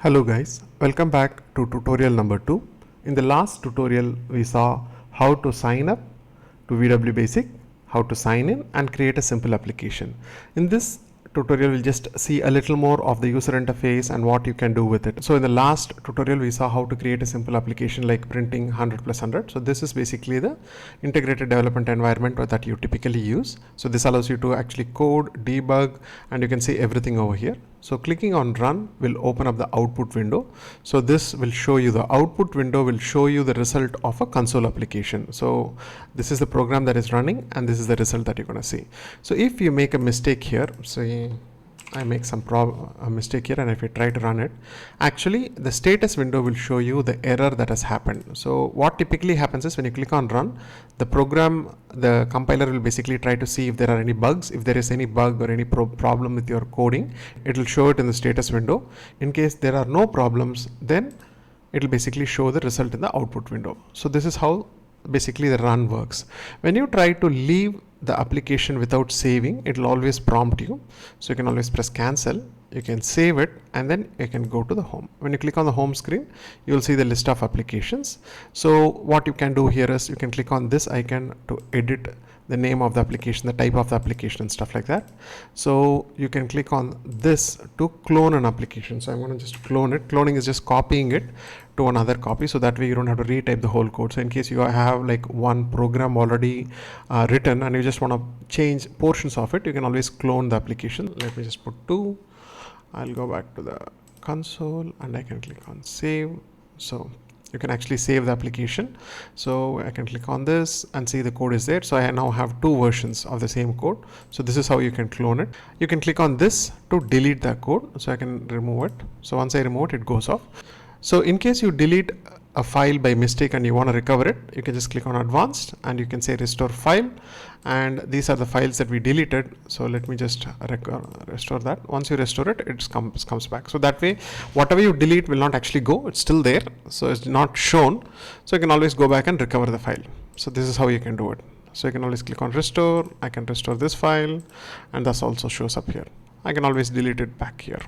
Hello guys, welcome back to tutorial number 2. In the last tutorial we saw how to sign up to VW Basic, how to sign in and create a simple application. In this tutorial we'll just see a little more of the user interface and what you can do with it. So in the last tutorial we saw how to create a simple application like printing 100+100. So this is basically the integrated development environment that you typically use. So this allows you to actually code, debug, and you can see everything over here. So clicking on run will open up the output window. So this will show you, the output window will show you the result of a console application. So this is the program that is running and this is the result that you're going to see. So if you make a mistake here, say I make a mistake here, and if I try to run it, actually the status window will show you the error that has happened. So what typically happens is when you click on run, the compiler will basically try to see if there are any bugs. If there is any bug or any problem with your coding, it will show it in the status window. In case there are no problems, then it will basically show the result in the output window. So this is how basically the run works. When you try to leave the application without saving, it will always prompt you. So you can always press cancel, you can save it, and then you can go to the home. When you click on the home screen, you will see the list of applications. So what you can do here is you can click on this icon to edit the name of the application, the type of the application and stuff like that. So you can click on this to clone an application. So I'm going to just clone it. Cloning is just copying it to another copy, so that way you don't have to retype the whole code. So in case you have like one program already written and you just want to change portions of it, you can always clone the application. Let me just put 2. I'll go back to the console and I can click on save. So you can actually save the application. So I can click on this and see the code is there. So I now have 2 versions of the same code. So this is how you can clone it. You can click on this to delete the code. So I can remove it. So once I remove it, it goes off. So in case you delete a file by mistake and you want to recover it, you can just click on advanced and you can say restore file, and these are the files that we deleted. So let me just restore that. Once you restore it, it comes back. So that way whatever you delete will not actually go, it's still there, so it's not shown. So you can always go back and recover the file. So this is how you can do it. So you can always click on restore. I can restore this file and this also shows up here. I can always delete it back here.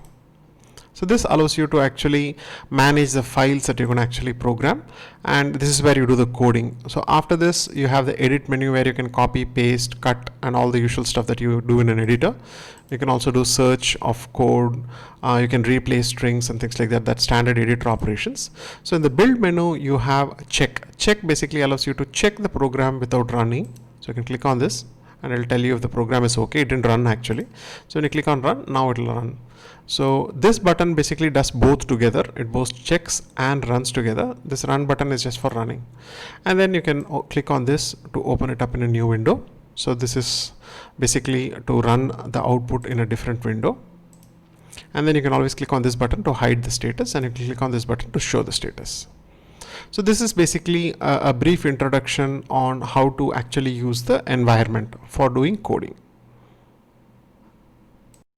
So this allows you to actually manage the files that you're going to actually program, and this is where you do the coding. So after this you have the edit menu where you can copy, paste, cut, and all the usual stuff that you do in an editor. You can also do search of code, you can replace strings and things like that. That's standard editor operations. So in the build menu you have check. Check basically allows you to check the program without running. So you can click on this and it will tell you if the program is okay. It didn't run actually. So when you click on run, now it will run. So this button basically does both together. It both checks and runs together. This run button is just for running. And then you can click on this to open it up in a new window. So this is basically to run the output in a different window. And then you can always click on this button to hide the status, and you can click on this button to show the status. So this is basically a brief introduction on how to actually use the environment for doing coding.